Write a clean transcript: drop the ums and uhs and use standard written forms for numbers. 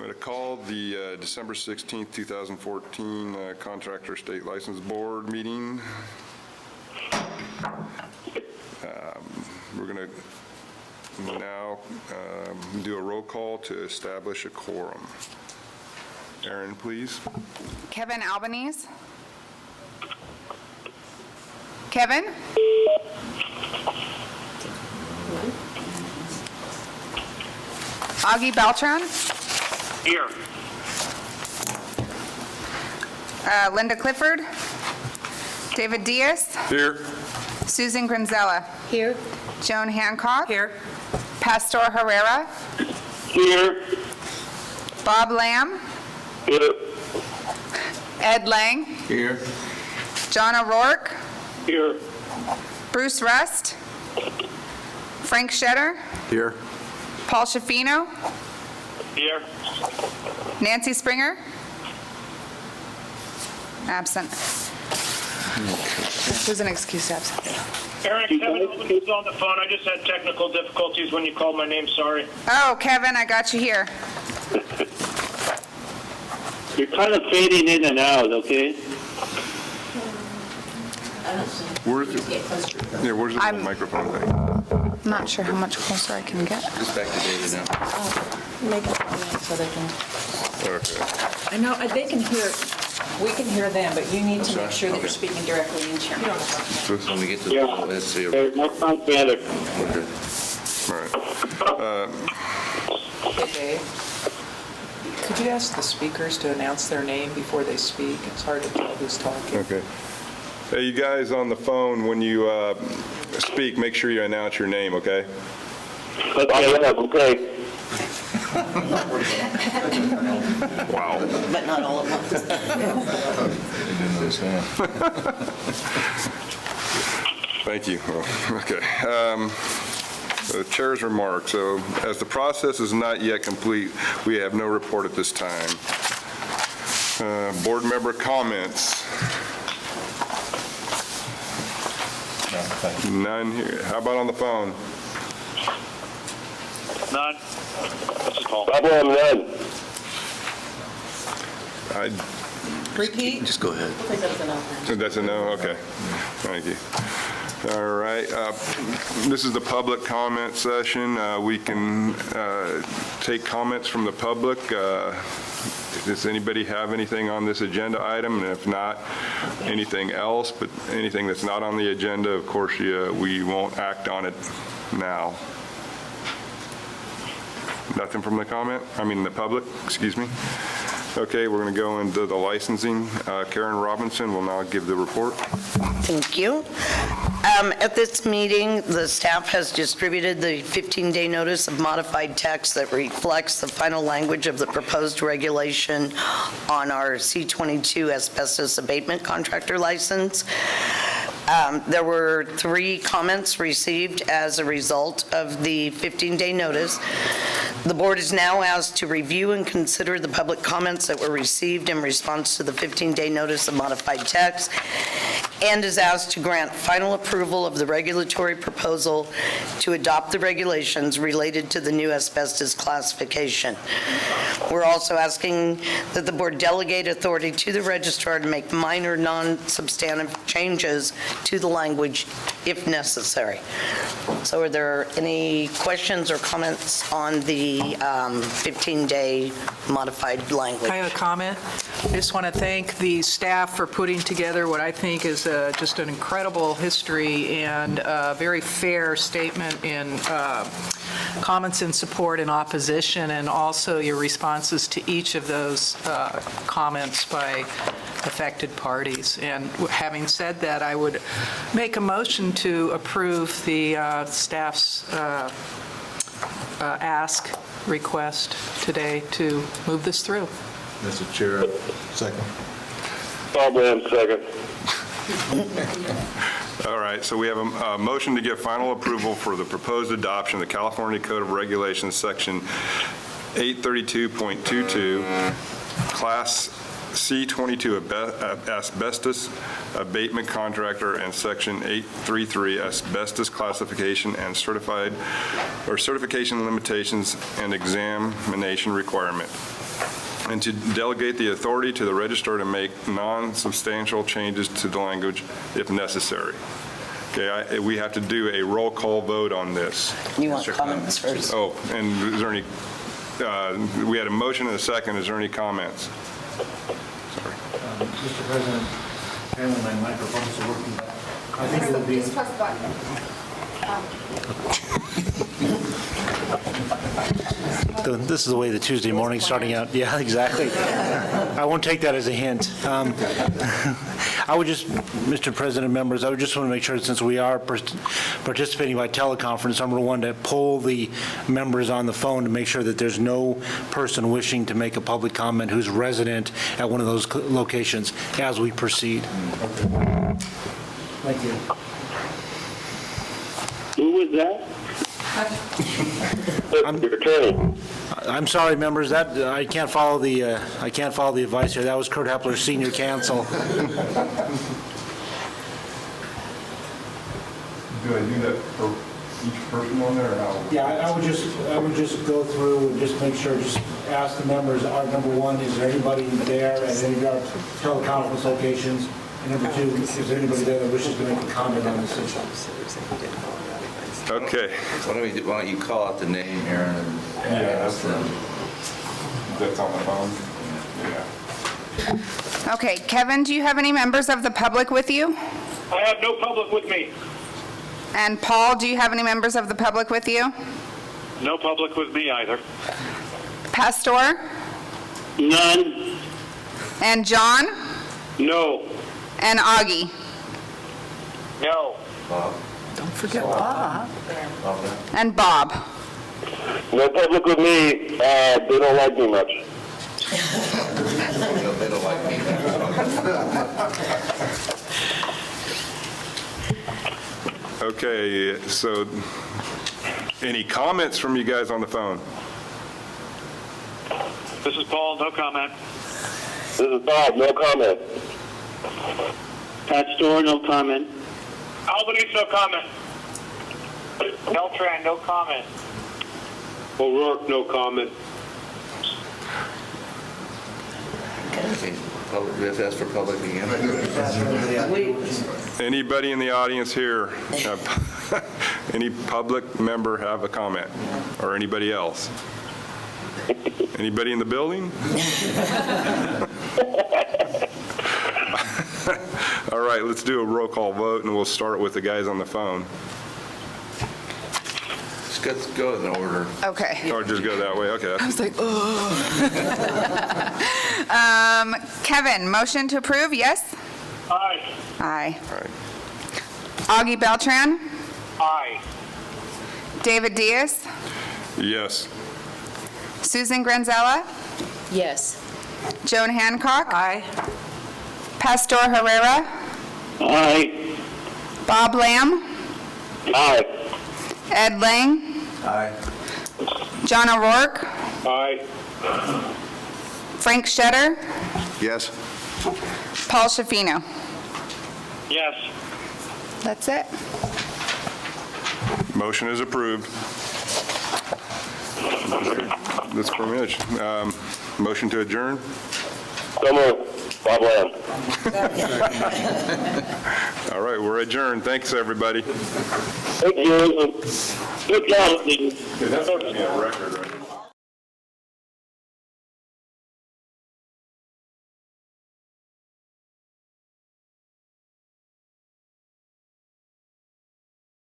going to call the December 16th, 2014 Contractor State License Board meeting. We're going to now do a roll call to establish a quorum. Aaron, please. Kevin Albanese. Kevin? Augie Beltran? Here. Linda Clifford? David Diaz? Here. Susan Granzella? Here. Joan Hancock? Here. Pastor Herrera? Here. Bob Lamb? Here. Ed Lang? Here. John O'Rourke? Here. Bruce Rust? Frank Shetter? Here. Paul Shafino? Here. Nancy Springer? Absent. There's an excuse absent. Eric, Kevin is on the phone. I just had technical difficulties when you called my name. Sorry. Oh, Kevin, I got you here. You're kind of fading in and out, okay? Where's the I'm- microphone thing? I'm not sure how much closer I can get. Just back to David now. Make a comment so they can, Okay. I know, they can hear, we can hear them, but you need to make sure that Okay. you're speaking directly into your microphone. When we get to, Yeah. let's see. That sounds better. Okay. All right. Hey, Dave, could you ask the speakers to announce their name before they speak? It's hard to tell who's talking. Okay. Hey, you guys on the phone, when you speak, make sure you announce your name, okay? Okay. Wow. But not all at once. Thank you. Okay. The chair's remarks. So as the process is not yet complete, we have no report at this time. Board member comments. None here. How about on the phone? None. This is Paul. None. Repeat? Just go ahead. That's a no? Okay. Thank you. All right. This is the public comment session. We can take comments from the public. Does anybody have anything on this agenda item? And if not, anything else, but anything that's not on the agenda, of course, we won't act on it now. Nothing from the the public, excuse me. Okay, we're going to go into the licensing. Karen Robinson will now give the report. Thank you. At this meeting, the staff has distributed the 15-day notice of modified text that reflects the final language of the proposed regulation on our C22 asbestos abatement contractor license. There were 3 comments received as a result of the 15-day notice. The board is now asked to review and consider the public comments that were received in response to the 15-day notice of modified text, and is asked to grant final approval of the regulatory proposal to adopt the regulations related to the new asbestos classification. We're also asking that the board delegate authority to the registrar to make minor non-substantive changes to the language if necessary. So are there any questions or comments on the 15-day modified language? I have a comment. I just want to thank the staff for putting together what I think is just an incredible history and a very fair statement in comments in support and opposition, and also your responses to each of those comments by affected parties. And having said that, I would make a motion to approve the staff's request today to move this through. Mr. Chair, second. Bob Lamb, second. All right, so we have a motion to give final approval for the proposed adoption of the California Code of Regulations, Section 832.22, Class C22 asbestos abatement contractor, and Section 833 asbestos classification and certification limitations and examination requirement. and to delegate the authority to the registrar to make non-substantial changes to the language if necessary. Okay, we have to do a roll call vote on this. You want comments first? Oh, and is there any, we had a motion and a second. Is there any comments? Mr. President, apparently my microphone's working. I think it would be, press the button. This is the way the Tuesday morning's starting out. Yeah, exactly. I won't take that as a hint. I would just, Mr. President, members, I would just want to make sure, since we are participating by teleconference, number one, to poll the members on the phone to make sure that there's no person wishing to make a public comment who's resident at one of those locations as we proceed. Thank you. Who was that? Your attorney. I'm sorry, members, that, I can't follow the advice here. That was Kurt Hepler's senior counsel. Do I do that for each person on there, or how? Yeah, I would just go through and just make sure, just ask the members, number one, is there anybody there at any of our teleconference locations? And number two, is there anybody there that wishes to make a comment on this issue? Okay. Why don't you call out the name, Aaron? That's on the phone? Yeah. Okay, Kevin, do you have any members of the public with you? I have no public with me. And Paul, do you have any members of the public with you? No public with me either. Pastor? None. And John? No. And Augie? No. Don't forget Bob. And Bob? No public with me. They don't like me much. They don't like me. Okay, so any comments from you guys on the phone? This is Paul, no comment. This is Bob, no comment. Pat Store, no comment. Albanese, no comment. Beltran, no comment. O'Rourke, no comment. Okay, we have to ask for public again. Anybody in the audience here, any public member have a comment? Or anybody else? Anybody in the building? All right, let's do a roll call vote, and we'll start with the guys on the phone. Let's go in order. Okay. Or just go that way, okay. I was like, oh. Kevin, motion to approve, yes? Aye. Aye. All right. Augie Beltran? Aye. David Diaz? Yes. Susan Granzella? Yes. Joan Hancock? Aye. Pastor Herrera? Aye. Bob Lamb? Aye. Ed Lang? Aye. John O'Rourke? Aye. Frank Shetter? yes. Paul Shafino? Yes. That's it. Motion is approved. That's pretty much. Motion to adjourn? So moved. Bob Lamb. All right, we're adjourned. Thanks, everybody. Thank you. Good job. That's going to be a record, right?